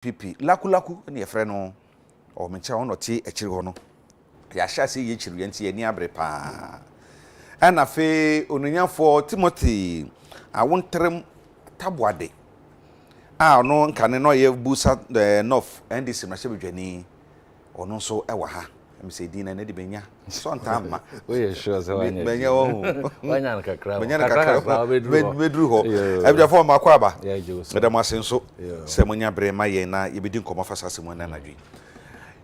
pipi laku ne yefre no o mencha wono ti echiri ho no ya hyase ye chiri yenti ani abre pa ana fe onunyafo Timothy awontrem tabuade no nkane no ye busa north ndc na shebedwani ono so ewa ha me say din na de benya so ntama we sure so wanya benya wo wanya nakakra bedru ho ebjafo makwa ba ya jewo madam asenso se munya bre ma ye na ye bedi nkomo fasase mu na nadwi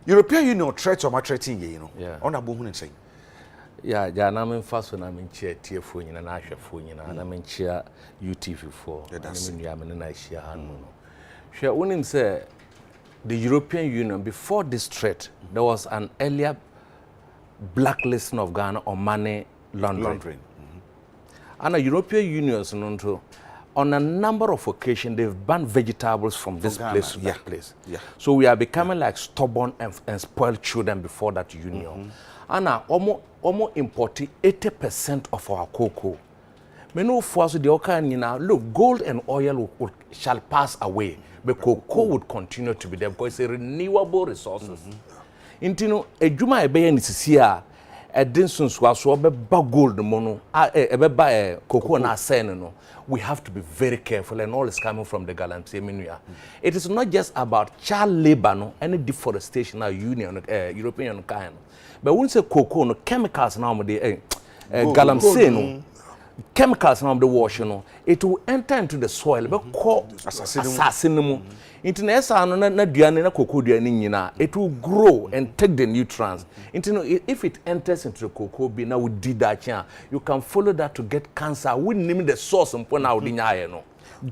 European Union threat or threatening ye no ona bo hunu nsen ya na men faso na men chia tiefo nyina na ahwefo nyina na men chia UTV4 na men nua men na ahia hanu no hwe wonim say the European Union, before this threat, there was an earlier blacklisting of Ghana on money laundering. And the European Union, on a number of occasions, they've banned vegetables from this place to that place. So we are becoming like stubborn and spoiled children before that union. And now, almost importing 80% of our cocoa. Many of us, look, gold and oil shall pass away. But cocoa would continue to be there because it's a renewable resources. Intino ejuma ebe ni sisia edinsun so be ba gold mono ebe ba cocoa na sen no. We have to be very careful, and all is coming from the Galamsey Minua. It is not just about child labor no any deforestation or union European kind. But when say cocoa no chemicals now the Galamsey no chemicals now the wash no it will enter into the soil be call assassin into na esa no na duane na cocoa duane nyina it will grow and take the nutrients into if it enters into the cocoa be na we did that you can follow that to get cancer we name the source mpo na odi nyaye no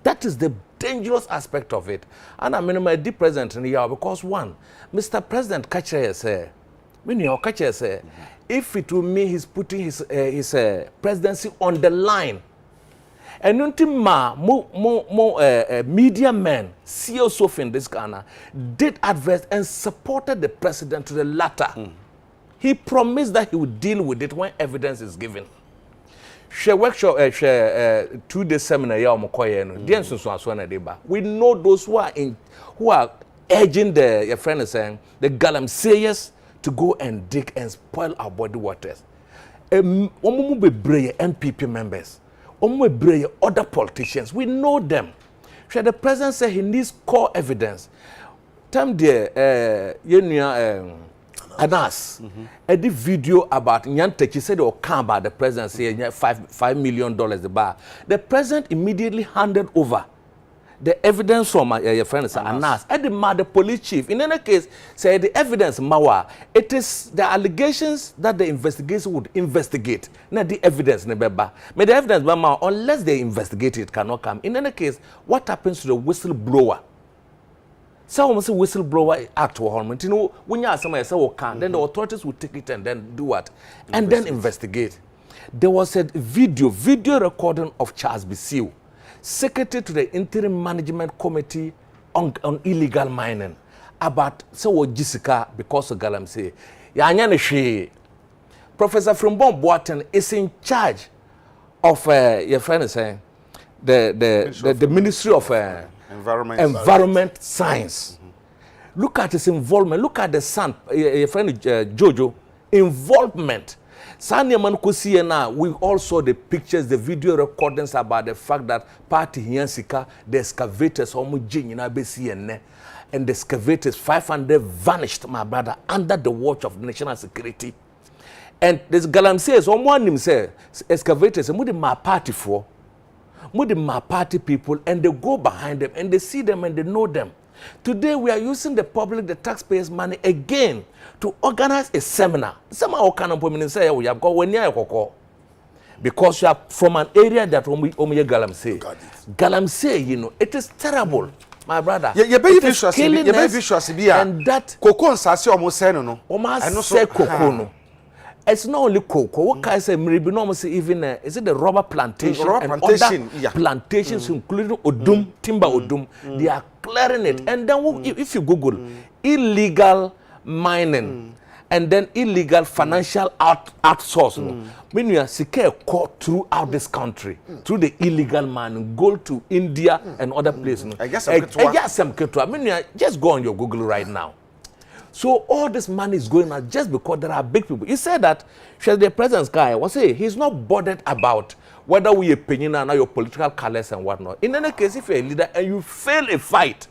that is the dangerous aspect of it. And I mean my deep president in here because one Mr. President Kache say when you Kache say if it will mean he's putting his presidency on the line. And until media men, CEO Sophie in this Ghana, did advert and supported the president to the latter. He promised that he would deal with it when evidence is given. She workshop, 2-day seminar, we know those who are urging your friend is saying the Galamseyers to go and dig and spoil our body waters. Omumu be brave NPP members. Omumu be brave other politicians. We know them. The president said he needs core evidence. Time there, Anas, a video about Nyantechi said or come about the president saying $5 million the bar. The president immediately handed over the evidence from your friend Anas. And the police chief, in any case, said the evidence, Mawa, it is the allegations that the investigation would investigate, not the evidence, Nebeba. But the evidence, Mawa, unless they investigate it, cannot come. In any case, what happens to the whistleblower? So almost a whistleblower act or you know, when you are somewhere, then the authorities will take it and then do what? And then investigate. There was a video recording of Charles Bisiu, Secretary to the Interim Management Committee on illegal mining, about Jessica because of Galamsey. Professor Frimbon Boateng is in charge of your friend saying the Ministry of Environment Science. Look at his involvement. Look at the son, your friend Jojo, involvement. We all saw the pictures, the video recordings about the fact that party Hiansika, the excavators, and the excavators 500 vanished, my brother, under the watch of national security. And this Galamsey says, someone himself, excavators, and my party for, my party people, and they go behind them, and they see them, and they know them. Today, we are using the public, the taxpayers' money again to organize a seminar. Somehow, say we have got one year because you are from an area that Galamsey. Galamsey, you know, it is terrible, my brother. And that cocoa. It's not only cocoa. What can I say? Even is it the rubber plantation and other plantations, including Odum, timber Odum? They are clearing it. And then if you Google illegal mining and then illegal financial outsource. Meaning, sika caught throughout this country through the illegal man, go to India and other places. I guess I'm just go on your Google right now. So all this money is going out just because there are big people. He said that the president's guy was saying he's not bothered about whether we are opinion or your political colors and whatnot. In any case, if you're a leader and you fail a fight,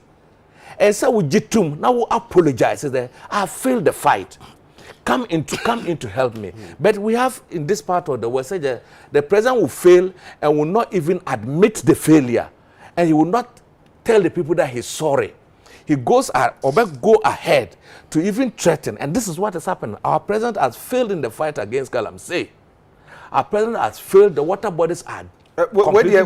and so we jitum now we apologize. Say I failed the fight. Come in to help me. But we have in this part of the world say that the president will fail and will not even admit the failure, and he will not tell the people that he's sorry. He goes go ahead to even threaten, and this is what has happened. Our president has failed in the fight against Galamsey. Our president has failed. The water bodies are completely.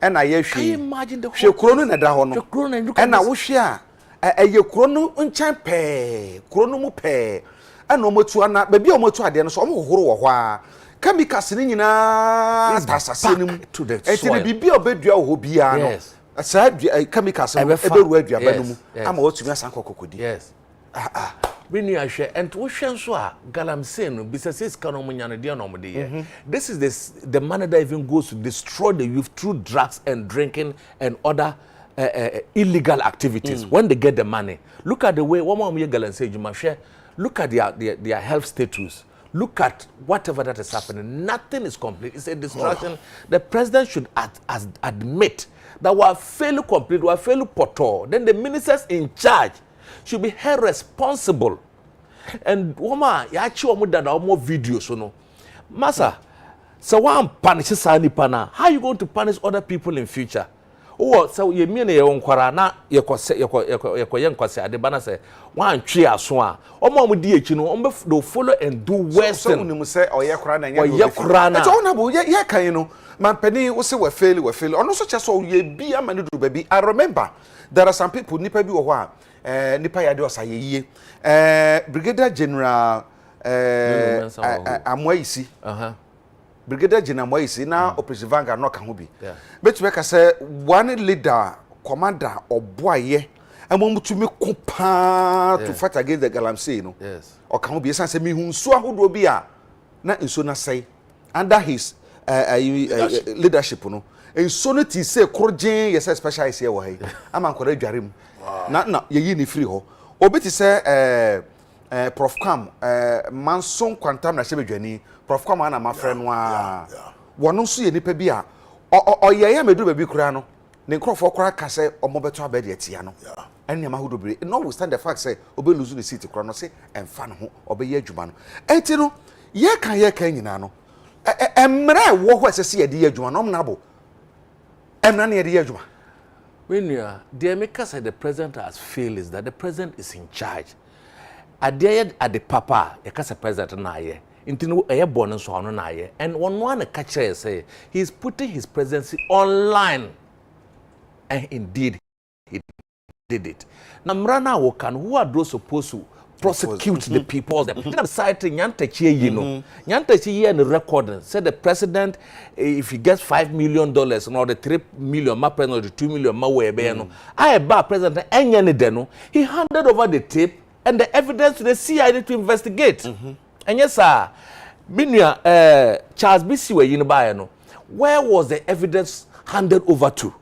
And I can you imagine the whole krono na da ho no and na wo hwe a eye krono nchan pe krono mu pe ana omotu ana ba bia omotu ade no so omohoro wo ho a chemicals ni nyina tasase ni mu etini bibia obedua wo bia no sa chemicals eberu aduaba no mu ama otumi asanko kokodi yes Binu ahwe and wo hwe nso a Galamsey no businesses kan no munya no de no mode ye. This is the money that even goes to destroy the youth through drugs and drinking and other illegal activities when they get the money. Look at the way one more Galamsey Juma hwe, look at their health status. Look at whatever that is happening. Nothing is complete. It's a distraction. The president should admit that we are failing complete, we are failing poto. Then the ministers in charge should be held responsible. And woman, ya chi omo dada omo videos no. Masa, so one punish sani pana. How you going to punish other people in future? Oh, so ye me na ye onkwara na ye kwase ade bana say wan twe aso a. Omo di echi no omo follow and do worse. So unim say oye kwara na nya. Oye kwara na. Eto na bo ye kan no. Man pani wo say we fail. Ono so cheso ye bi amane do baby. I remember there are some people nipa bi wo ho a nipa ya de osaye Brigadier General Amoisi Brigadier General Amoisi na Operation Vanguard no ka ho bi betu ka say one leader commander oboaye amomutumi kopa to fight against the Galamsey no yes o ka ho bi san say mi hu nsu ahodo bi a na nsu na say under his leadership no nsu no ti say korjen yes specialist here wo hai amankora dwarem na ye ni free ho obeti say Prof Kam Manson Quantum na shebedwani Prof Kam na mafre no a wono so ye nipa bi a oyeye medu ba bi kura no ne nkrofo kura ka say omobeto abede atia no enne ma hodobere no we stand the fact say obe lose the seat kura no say emfa no ho obeye adwuma no enti no ye kan nyina no emra wo ho asese ye de adwuma no mnabo emra na ye de adwuma. When you are, the America said the president has failed is that the president is in charge. At the papa, the Casa president na ye. Into a born so on na ye. And one catcher say he is putting his presidency online. And indeed, he did it. Now, Mrana Wokan, who are those supposed to prosecute the people? The side Nyantachi, you know, Nyantachi and the recording said the president, if he gets $5 million or the $3 million, my president or the $2 million, my way, I about president and he handed over the tape and the evidence to the CIA to investigate. And yes, sir, Charles Bisiwe, you know, where was the evidence handed over to?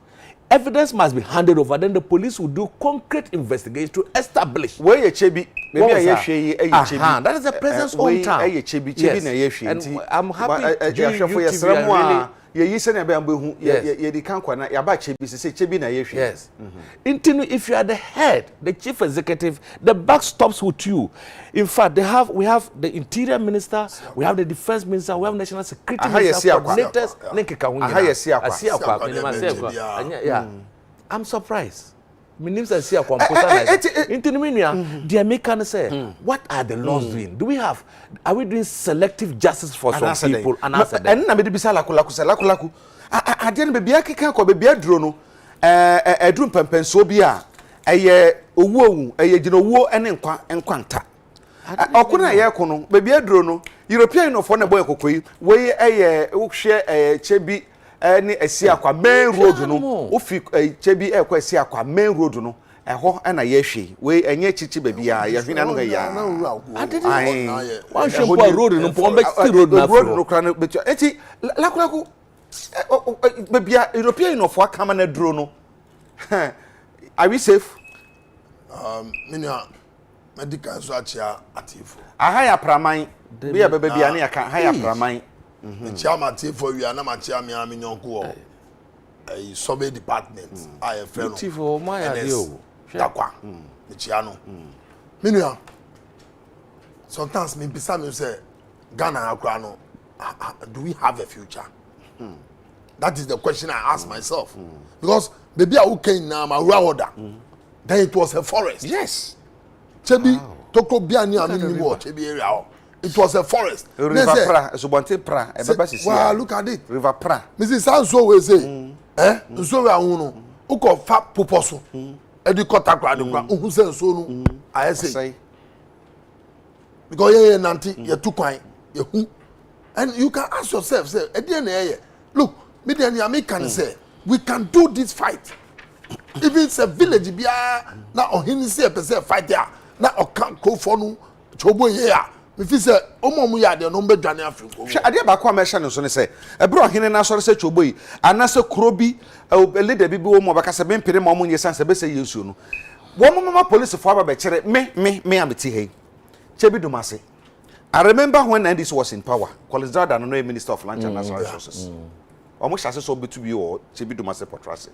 Evidence must be handed over, then the police will do concrete investigation to establish. Where you chebi, maybe I chebi. That is the president's own time. Yes. And I'm happy Yes. If you are the head, the chief executive, the buck stops with you. In fact, we have the interior minister, we have the defense minister, we have national security minister, coordinators. I'm surprised. The Americans say, what are the laws doing? Are we doing selective justice for some people? And answer them. I didn't be a kick or be a drone, a drum pempenso bia, a woo, a war and enquanta. Okuna yakono, baby a drone, European of one boy coquy, way a share a chebi. Any a siakwa main road no ofi chebi ekwa siakwa main road no ɛhɔ ɛna yɛhwe we ɛnyɛ chichi baby a yɛhwena no ya one shempo road no pon be still road na road no kra no betu enti lakulako baby a European no for kama na duro no are we safe minia medical so achia atifo ahaya praman be ya baby a na yaka haya praman achia atifo wi na ma achia me nyonko a survey department I friend atifo my idea takwa achia no minia sometimes me bisa me say Ghana akra no do we have a future? That is the question I ask myself. Because baby I came now my order. Then it was a forest. Yes. Chebi toko biani amini wo chebi area. It was a forest. River Pra, Subante Pra, wow, look at it. River Pra. Mrs. Sanso we say, nso we ahunu. Uko fa poposo. Edi kota kra de kra. Uhu se nso no. I say. Because ye nanti ye tu kwan, ye hu. And you can ask yourself, say, look, me can say, we can do this fight. Even it's a village, na ohini say a fight there, na okan ko for no chobo here. If it's a omo ya de no be dwane afriko. Hwe ade ba kwa mesha no so ne say, ebro ohini na so say chobo yi, anase krobi leader bi wo mo baka say mempere ma omo nyesan say be say yesu no. Wo mama police for aba be kire me ameti he. Chebi dumase. I remember when NDC was in power, Collins Dada no Minister of Land and Natural Resources. Almost as so be to be or Chebi Dumase Potrase.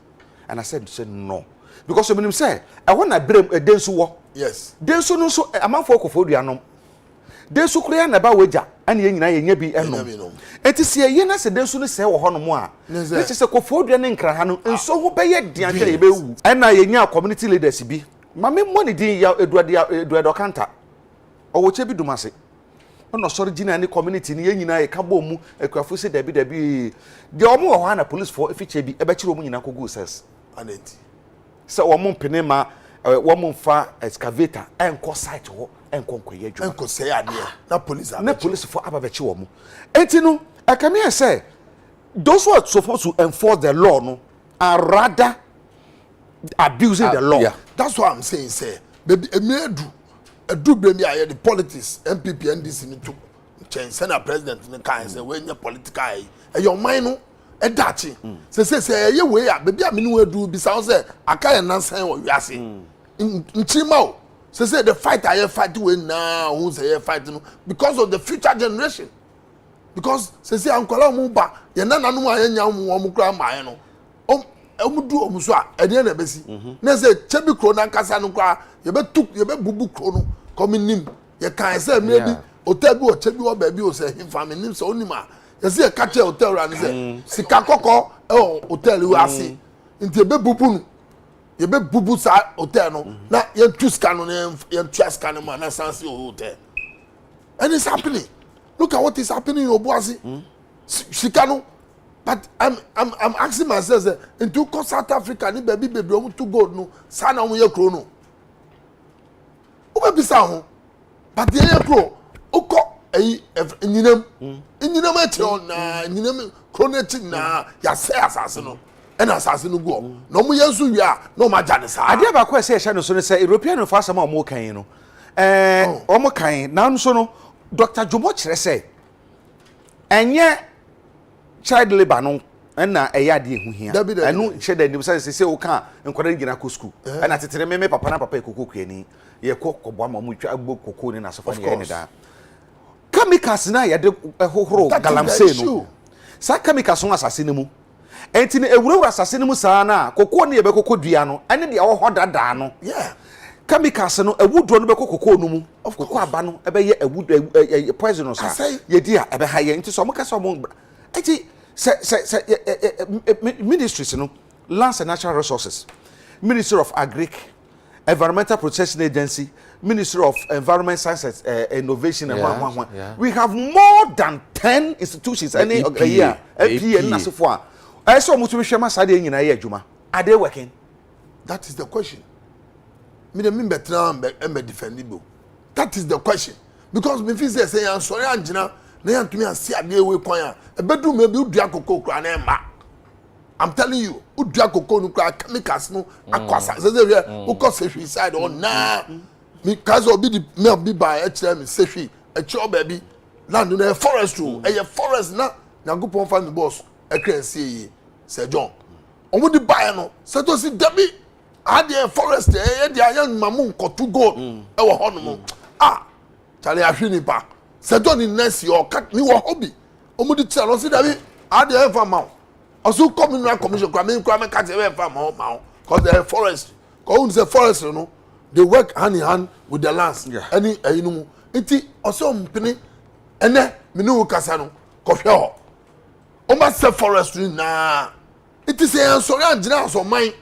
And I said no. Because when him say, I want to bring a densu war. Yes. Densu no so a man for Kofodiano. Densu Korea na ba weja, and ye be eno. It is ye na se densu no se wo hono mo a. It is a Kofodia ne nkrahano, and so wo be ye dianche be wu. And na ye community leaders bi. Mame money din ya Eduardo Kanta. O wo Chebi Dumase. No sorry gina any community ni nyina e ka bom mu akwafo se dabi de omo ho na police for efiche bi e be kire omo nyina kogu ses aneti se omo mpene ma omo mfa excavator enko site ho enko nkoye adwuma enko say ade na police for ababeche omo enti no akame say those who are supposed to enforce the law no are rather abusing the law. Yeah. That's what I'm saying, say baby emedu do blame ya the politics MPP NDC ni to change Senate president ni kan say we nya political e your mind no e dachi say ye we ya baby amini we do bi say aka ye nansan wo wiase nchima o say the fight I fight we now who say fight no because of the future generation because say ankola mu ba ye nananom anya mu wo mu kra man no omudu omuso a ede na besi na say chebi kro na nkasa no kwa ye be bubu kro no kominim ye kan say maybe hotel bi o chebi o ba bi o say him nim so onima ye say ka che hotel ran say sika kokko hotel wi ase nti be bubu no ye be bubu sa hotel no na ye tu scan no ye tu scan no na sanse hotel and it's happening. Look at what is happening in Obuasi sika no. But I'm asking myself, into South Africa, ni baby to gold no, sana uye krono. Ube bisa ho, but the ye kro, uko nyinem eche na nyinem krono echi na ya se asase no, ena asase no go. No mu yensu wi a, no ma jane sa. Ade ba kwa se ehya no so ne se European no fa sama o mo kan no. O mo kan na no so no Dr. Jomo kire se enye child labor no na eya de ehu hia enu hye da ni say o kan nkwara gina ko school na tetere me papa na papa ekoko kuani ye kobo ma mu twa agbo koko ni na sofa ne ye da chemicals na ye de hohoro galamsey no sa chemicals no asase ne mu enti ne ewurawura asase ne mu saa na koko ne ye be koko dua no ene de wo hodada no chemicals no ewudo no be koko no mu koko aba no ebe ye ewudo poisonous ye di a ebe ha ye enti so mo ka so mo enti ministries no Lands and Natural Resources, Ministry of Agric, Environmental Protection Agency, Ministry of Environment Science Innovation and we have more than 10 institutions any a year FPA na so far I saw mutu hwema sade nyina ye adwuma are they working? That is the question. Me the member try defendable. That is the question because me feel say I'm sorry anjina na ya ntumi ase ade we kwan a ebedu me bi udua kokokura na emba I'm telling you, udua cocoa no cry chemicals no akwasa. Say we go say side on na. Me cause obi the me be by HM say a chop baby. Land no forest room. E forest na Nyankopon fa me boss. E kran see Sir John. Omo di buy no. Say to see Debbie. Ade forest e dey ayan mamu nkotu gold. E wo hono mo. Charlie ahwini pa. Sir John in next year cut me wo hobby. Omo di tell no see Debbie. Ade e fa ma. Also communal commission kwa me cut e fa ma. Cause the forest. Cause the forest no. They work hand in hand with the lands. Any no. Iti also mpini ene minu kasa no kohwe ho. Oma se forestry na it is a sorry angina so mine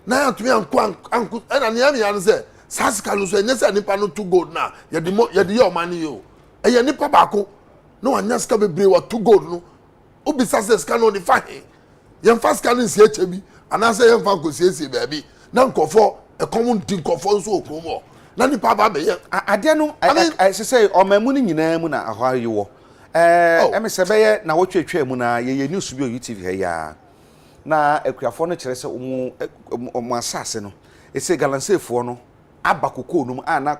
na atumi anku na ne ya ne say sasika lo so enye se nipa no to gold na ye de your money yo eye nipa baako no anya sika bebre wa to gold no obi sase sika no de fa he ye mfa sika no sie chebi ana se ye mfa ko sie baabi na nkofo e common din nkofo nso okromo na nipa ba be ye ade no I say o mamu ni nyina mu na ahwa yiwo emesebeye na wotwetwe mu na ye news bi o UTV ha ya na akuafo no kire se omo asase no ese galansefo no aba kokoo no na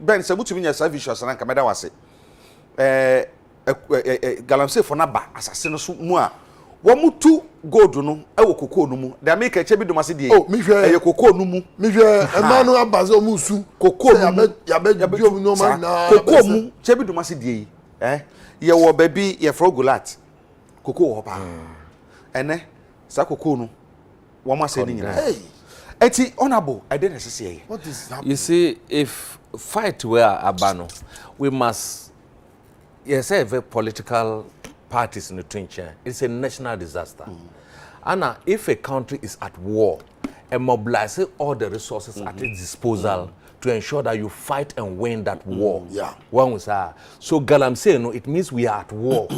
ben se butumi nya services na kameda wase galansefo na ba asase no so mu a wo mutu gold no wo kokoo no mu da make eche bi domase die ye kokoo no mu mi hwe emanu abaze o mu su kokoo no ya be biom no man na kokoo mu che bi domase die ye wo baby ye fro gulat kokoo ho pa ene sa kokoo no wo ma se ni nyina eti honorable I didn't say what is happening? You see, if fight were abano, we must say very political parties in the trencher. It's a national disaster. And if a country is at war and mobilizing all the resources at its disposal to ensure that you fight and win that war. One was so Galamsey, no, it means we are at war.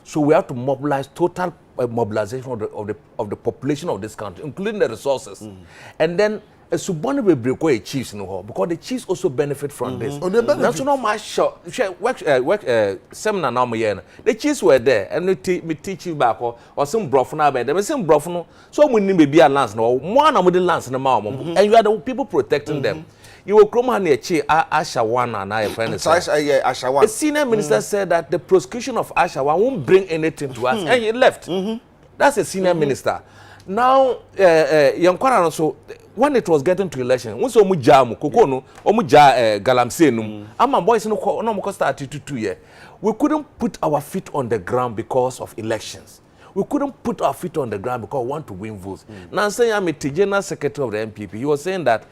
So we have to mobilize total mobilization of the population of this country, including the resources, and then a subordinate will break away chiefs no because the chiefs also benefit from this. That's not my shot. Work seminar now the chiefs were there and me teach you back or some broth now by them some broth no so we need be a lance no one of the lance no more and you are the people protecting them. You will come on here, Ashawan and I friend. Ashawan. The senior minister said that the prosecution of Ashawan won't bring anything to us, and he left. That's a senior minister. Now, Yankwara also, when it was getting to election, once Omujamu, Kokono, Omuja Galamsey, Ama boys no started to 2 years. We couldn't put our feet on the ground because of elections. We couldn't put our feet on the ground because we want to win votes. Now, saying I'm a general secretary of the MPP, he was saying that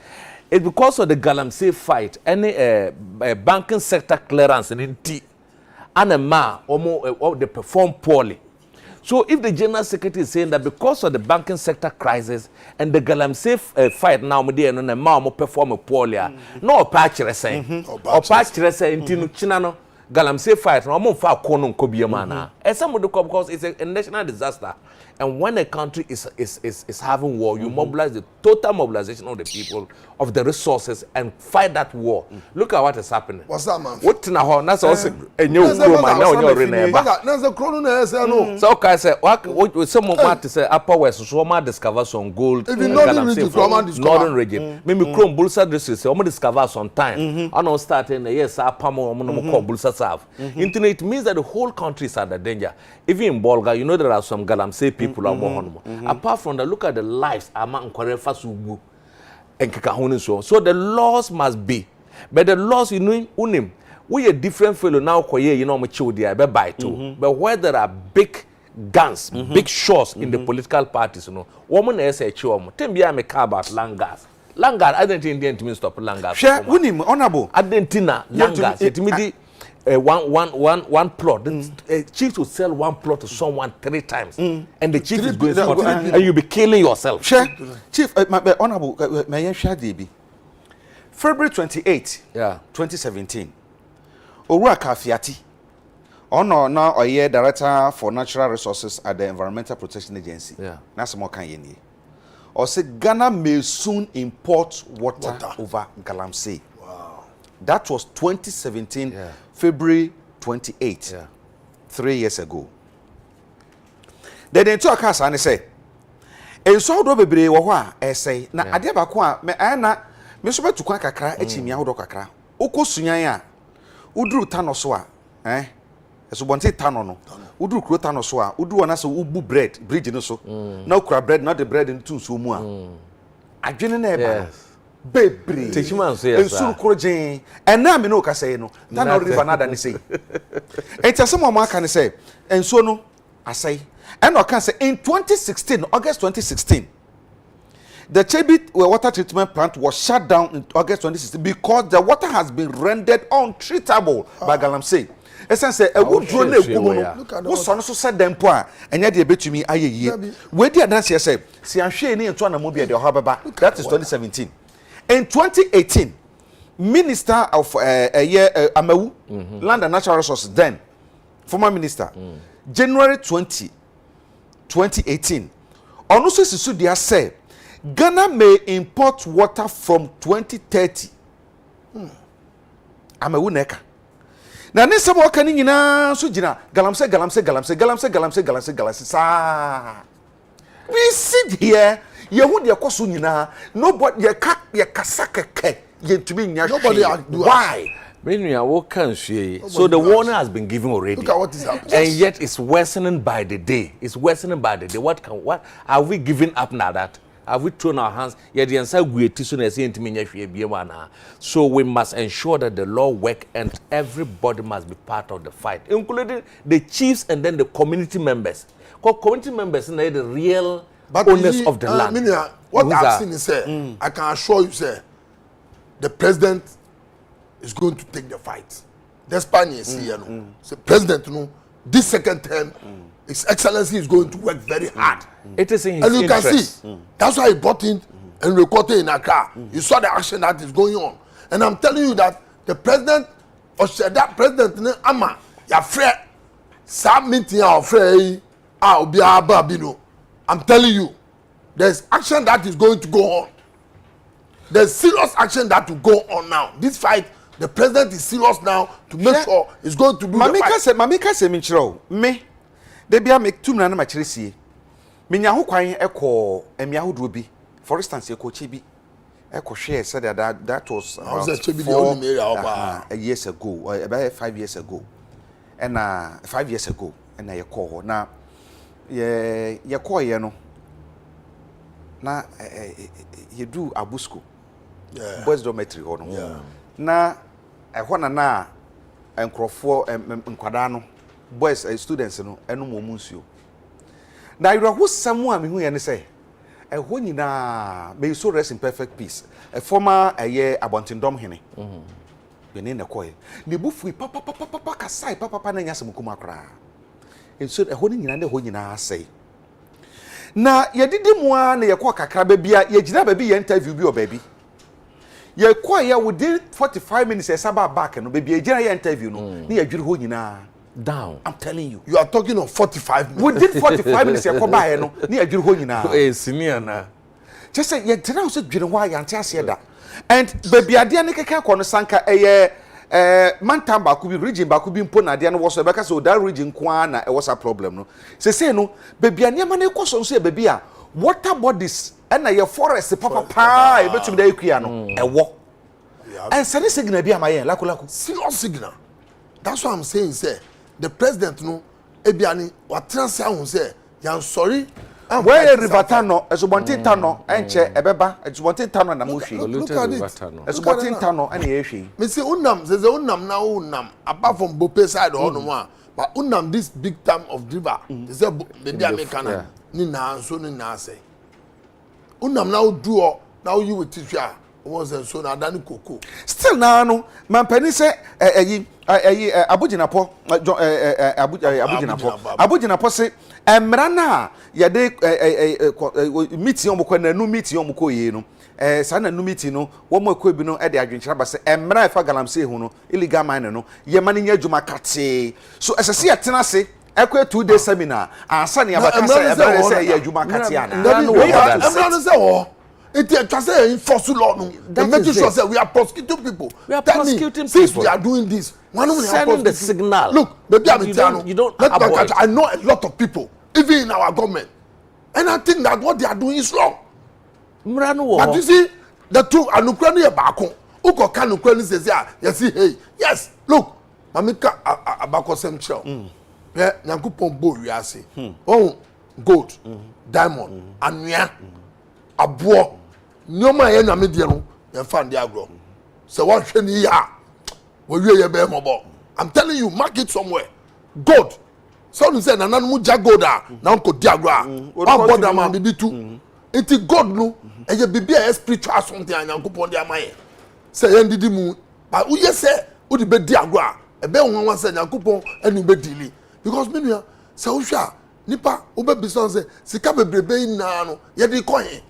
it's because of the Galamsey fight, any banking sector clearance in T and a ma or they perform poorly. So if the general secretary is saying that because of the banking sector crisis and the Galamsey fight now, me and a ma perform poorly, no patch saying or patch saying into Chinano Galamsey fight no more far kono kobiamana. And some of the because it's a national disaster. And when a country is having war, you mobilize the total mobilization of the people, of the resources, and fight that war. Look at what is happening. What's that, man? What now? That's also a new room. I know you're in there. There's a chrono no. So, okay, say what some of what to say upper west, so much discover some gold. If you northern region, northern region, maybe Chrome Bulsa district, so almost discover some time. I know starting the yes, Apamo, Bulsa South. It means that the whole country is under danger. Even in Bolga, you know there are some Galamsey people are more. Apart from that, look at the lives among Korefasugu and Kikahuni so the laws must be. But the laws you know unim. We a different fellow now you know mature by too. But where there are big guns, big shots in the political parties, you know, woman is a chum. Tembia me car about Langas. Langar, I didn't intend to stop Langas. Share unim honorable. Argentina, Langas, it one plot. The chief will sell one plot to someone 3 times, and the chief is going to and you'll be killing yourself. Sure. Chief, my honorable, may I share DB? February 28, 2017. Owura Kafiati, now a year director for natural resources at the Environmental Protection Agency. That's more can you or say Ghana may soon import water. Over Galamsey. That was 2017, February 28, 3 years ago. Then they talk us and they say, enso ahodo bebre wo ho a esei na ade ba ko a me so betu kwa kakra echimi ahodo kakra okosunyan a uduru tano so a eso bonte tano no uduru kuro tano so a uduru na so ubu bread bridge no so na ukura bread na the bread into so mu a adwene na eba bebre techiman so yes enso kuro gen ena me no kasai no tano river na da ne sei entiase mo aka ne sei enso no asai eno kan say in 2016 August 2016 the Chebit water treatment plant was shut down in August 2016 because the water has been rendered untreatable by Galamsey. Essence e wo dro na egu no wo so no so said dem po a enya de betumi ayeye we di adanse say si ahwe ni ento na mo bia de ho baba that is 2017. In 2018 Minister of Amawu Land and Natural Resources then former minister January 2018 ono so sisu dia say Ghana may import water from 2030. Amawu neka. Na ne sebo aka ni nyina so gina galamse sa. We sit here yehu de koso nyina nobody ye kasa keke ye tumi nya. Nobody why? So the warning has been given already. Look at what is happening. And yet it's worsening by the day. It's worsening by the day. What are we giving up now that? Have we thrown our hands? So we must ensure that the law work and everybody must be part of the fight, including the chiefs and then the community members. Because community members are the real owners of the land. What I've seen is, I can assure you, sir, the president is going to take the fight. Despite the president, this second term, His Excellency is going to work very hard. It is in his and you interest. can see, that's why he bought in and recorded in Accra. You saw the action that is going on. And I'm telling you that the president, or that president, Ama, your friend, some meeting our friend, I'm telling you, there's action that is going to go on. There's serious action that will go on now. This fight, the president is serious now to make sure it's going to do the fight. Mamika se minchiro, me. They be make two na machirisi. Minya ho kwan eko emia ho duro bi. For instance, eko chebi. Eko share said that was years ago, about 5 years ago. And 5 years ago, and I call na ye call ye no. Na you do Abusco. Boys dormitory ho no. Na ehona na enkrofo nkwada no. Boys students no eno mo munsuo na ira ho samu a me hu ye ne say e ho nyina may so rest in perfect peace a former abontindom hene bene na koy ne bufu papa kasai papa na nyasem kuma kra enso e ho nyina ne ho nyina say na ye didi mu a na ye ko kakra ba bia ye gina ba bi ye interview bi o ba bi ye ko ye within 45 minutes e saba back no ba bi ye gina ye interview no ne ye dwiri ho nyina down. I'm telling you. You are talking of 45 minutes. Within 45 minutes, you come by no. Ni adwiri ho nyina. Eh, senior na. Just say you tell us dwiri ho ayante ase da. And baby ade ne keke ko no sanka mantam ba ku bi region ba ku bi mpo na ade no wo so be ka so that region kwa na e was a problem no. Say no baby ane ma na ko so so baby a water bodies na ye forest papa e betumi da ekua no e wo. And say signal bi amaye lakulako. Serious signal. That's what I'm saying, sir. The president no ebiani watranse ahun say yan sorry where rivatano esobontin tano enche ebeba esobontin tano na mo hwe esobontin tano ene ye hwe me say unam na unam apart from Bope side or no one but unam this big time of river they say baby American ni na so ni na say unam na do now you with teacher was so na dani koko still na no man pani say abuginapo abuginapo se emra na ye de meeting omko na nu meeting omko ye no sa na nu meeting no wo mo ekwa bi no e de adwenkyera ba se emra efa galamse hu no illegal mine no ye mane nya adwuma kate so esese ye tena se ekwa 2 day seminar ansa ne abaka se ebere se ye adwuma kate ana emra no se wo it just say enforce law no and making sure say we are prosecuting people. We are prosecuting since people. We are doing this. One will sending the signal. Look, baby, you don't I know a lot of people, even in our government. And I think that what they are doing is wrong. But you see, the two anukura ni ebako. Uko kanukura ni says you see, hey, yes, look, mamika abako sem show. Yeah, Nyankopon bo wiase. Oh, gold, diamond, anwea, abo. Nyoma ye na me die no, ye fa ndi agro. So what hwe ni ya? Wo wie ye be mobo. I'm telling you, mark it somewhere. Gold. So you say na nanu ja gold na unko di agro a. One border man bibi tu. Enti God no, eye bibi a spiritual something Nyankopon di amaye. Say ye ndidi mu, but wo ye say wo di be di agro a, e be won wan say Nyankopon enu be dili. Because me nua, say wo hwa nipa wo be bison say sika bebrebe na no, ye di coin.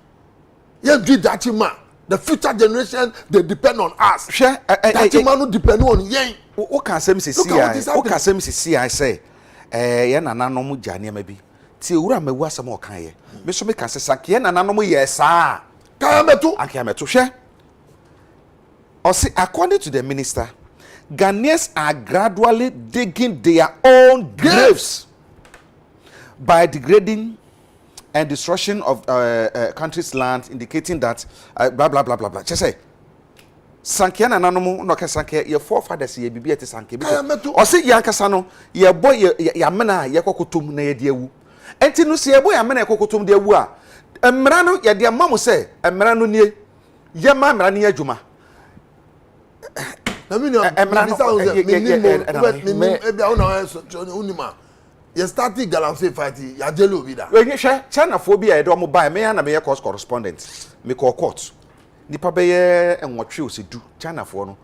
Ye do that man. The future generation they depend on us. That man no depend on yen. Wo kan sem sisi wo kan sem sisi I say ye nananom gya ne ma bi. Ti ewura mawu asem o kan ye. Me so me kan se sanke ye nananom ye saa. Kan metu. Akia metu hwe. Or see, according to the minister, Ghanaians are gradually digging their own graves by degrading and destruction of country's land, indicating that blah blah blah blah blah. Just say, Sankia na nanomu no ka Sankia your forefathers ye bibi ete Sankia. Or say yankasa no ye boy ya mena ye kokotum na ye de awu. Enti no se ye boy ya mena ye kokotum de awu a. Emra no ye de mamu say emra no nie ye ma emra ne adwuma. Na me no emra no you started Galamsey fight ya jelo bi da. We hwe China phobia e do mo buy me ya na me course correspondent. Me call court. Nipa be ye enwotwe osedu China fo no.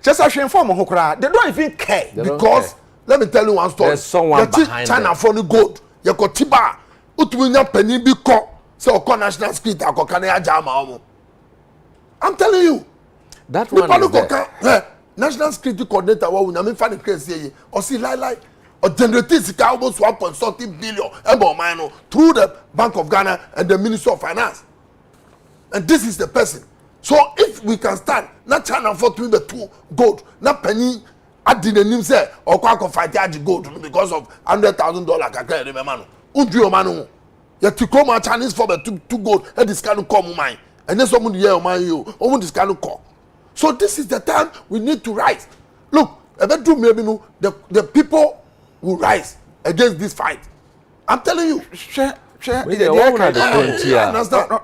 Just as inform ho kra, they don't even care because let me tell you one story. There's someone behind China for the gold. You ko tiba utumi nya pani bi ko say o national security akoka na ya jama omo. I'm telling you. That one is there. National security coordinator wa na me fa the case here. O see lie or generating almost 1.something billion through the Bank of Ghana and the Ministry of Finance. And this is the person. So if we can stand, not China for doing the two gold, not penny, I didn't even say, or quack fight gold because of $100,000. I can't remember. Udio manu. You have to come out Chinese for the two gold, and this kind of come mine. And then someone here, man, you, this kind of call. So this is the time we need to rise. Look, the people will rise against this fight. I'm telling you.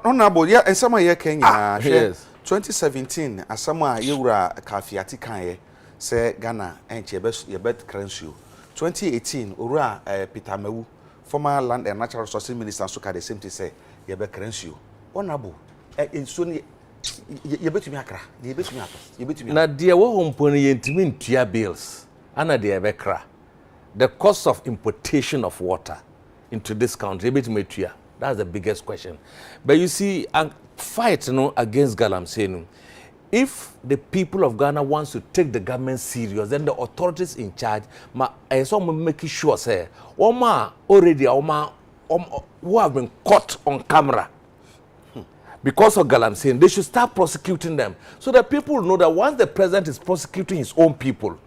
Honorable, yeah, and some year Kenya. Yes. 2017, as someone Yura Kafiati Kanye, say Ghana and Yebet Crenshaw. 2018, Ura Peter Mewu, former Land and Natural Resources Minister, Suka the same to say Yebet Crenshaw. Honorable, in Sunni. You bet me akra. You bet me akra. You bet me. Na dear wo homponi yentimi ntua bills. Ana de ebekra. The cost of importation of water into this country, that's the biggest question. But you see, a fight against Galamsey, if the people of Ghana wants to take the government serious, then the authorities in charge, making sure, say, already, who have been caught on camera because of Galamsey, they should start prosecuting them. So that people know that once the president is prosecuting his own people,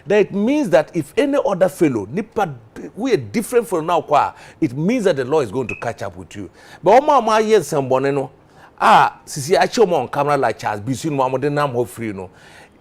then it means that if any other fellow, we are different from now, it means that the law is going to catch up with you. But Oma yes, someone sisi actually on camera like Charles Bisun Mamadena ho free no.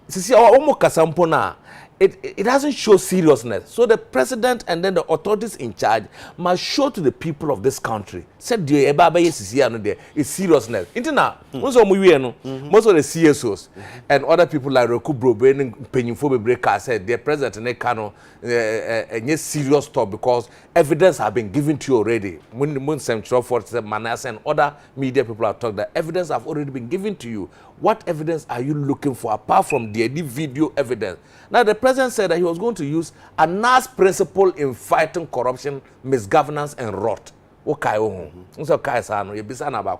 Sisi omo kasampona. It doesn't show seriousness. So the president and then the authorities in charge must show to the people of this country. Said the Ebaba sisi ano there is seriousness. Intina, most of the CSOs and other people like Roku Brobe and Penyufo Breaker said the president and Kano serious talk because evidence have been given to you already. When Central Force Manas and other media people have talked that evidence have already been given to you. What evidence are you looking for apart from the video evidence? Now the president said that he was going to use a NAS principle in fighting corruption, misgovernance and rot. About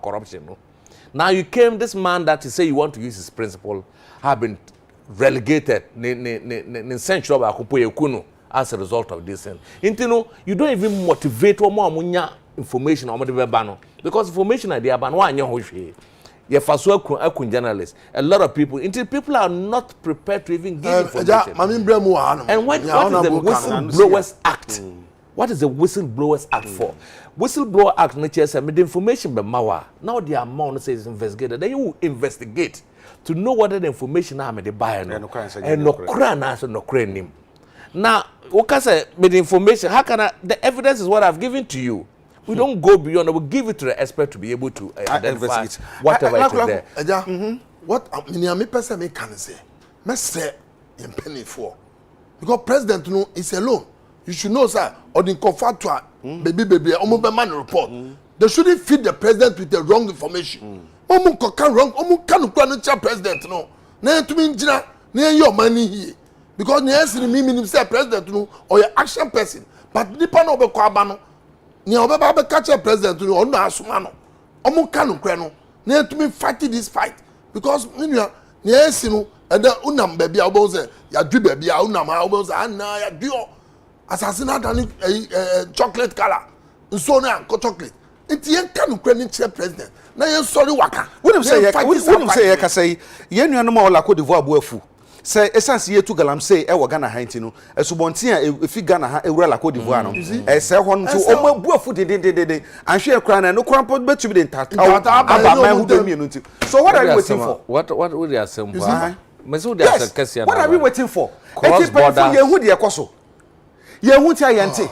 corruption. Now you came, this man that you say you want to use his principle have been relegated as a result of this thing. You don't even motivate information because information idea journalists. A lot of people are not prepared to even give information. And what is the Whistleblowers Act? What is the Whistleblowers Act for? Whistleblower Act, nature say, the information be mawa. Now the amount says investigated. Then you will investigate to know whether the information I made the buyer and no cran answer no cranim. Now, what can I say? With the information, how can I? The evidence is what I've given to you. We don't go beyond. We give it to the expert to be able to identify whatever it is there. What me person me can say? Me say in penny for because president no is alone. You should know, sir, or the comfort to baby, man report. They shouldn't feed the president with the wrong information. Can wrong, can president, no. Now to me, near your money here. Because near me, say president, no, or your action person. But depend on the Kwabano, near Obaba catch a president, no, or no, Asumano. Can crano. Near to me fighting this fight. Because, near you, and then unam baby, I was a baby, unam, I was a duo. Assassinate and chocolate color. So now, chocolate. It's the kind of credit president. Now you're sorry, Waka. Wouldn't say, I can say, you know, more like Cote d'Ivoire Boefu. Say, essence here to Galam say, I was Ghana Hintino, as Subontia, if you Ghana, a real Cote d'Ivoire. I say, one to all Boefu did, and she a crown and no crumpled bet to be in Tata. So what are you waiting for? What would you assume? Yes, what are we waiting for? Cross border. Yehuntia yente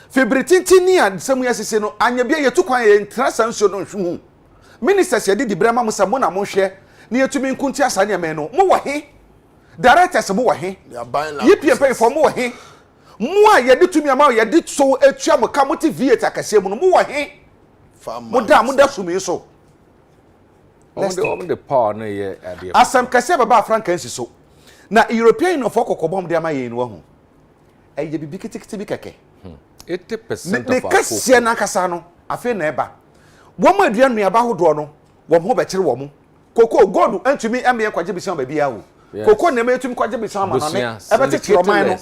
febritinti ni ansemu yasese no anyabia yetu kwan ye ntrasanso no hwu ministers ye di brema mo samo na mo hwe na yetumi nkunti asane ame no mo wahe directors mo wahe yepie for mo wahe mo a ye di tumi ama ye di so etua mo ka mo TV akase mu no mo wahe mo da sumi so on the power no ye ade asam kase baba frankansi so na European no for kokobom de ama ye no hu eye bibi kitikiti bi keke 80% of our kase na kasa no afi na eba wo mo aduan nua ba hodo no wo mo be kire wo mo koko gold antumi eme kwaje bi san ba bia wo koko na me tumi kwaje bi san ma no ne ebe tete man no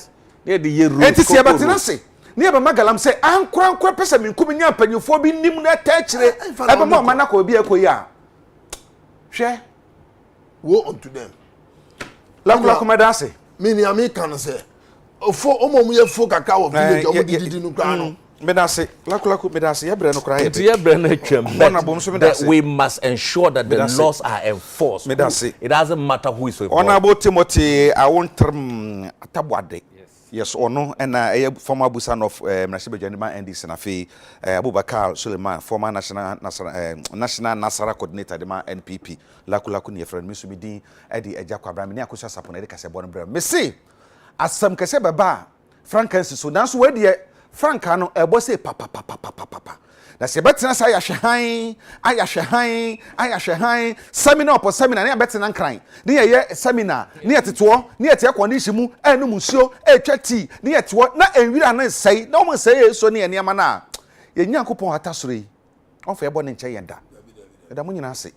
ne de ye ru enti se betena se ne ebe magalam se ankura pesa min kumi nya panyufo bi nim na ta kire ebe ma ma na ko bi akoyi a hwe wo unto them la komeda se me ni American say ofo omo ye fo kaka wo village omo didi no kwa no medase lakulako medase ye bre no kra ye ye bre na twam we must ensure that the laws are enforced. Medase it doesn't matter who is on about Timothy awontrem atabwade yes ono na former busan of Mnashibe Janima NDC na fe Abubakar Suleiman former national Nasara coordinator de ma NPP lakulako ne friend mi so mi din e di ejakwa bra me ne akosa sapo na de kase bon bra me see asam kese baba frankansi so nanso we de franka no ebo se papa na se betina sa ayahwehan seminar opo seminar na betina nkran ne ye seminar ne yeteto ne yete condition mu enu musuo etwati ne yetewo na enwira na sei na o sei so ne eniama na ye nyankopon atasoro yi onfa ebo ne nche yenda da mo nyina se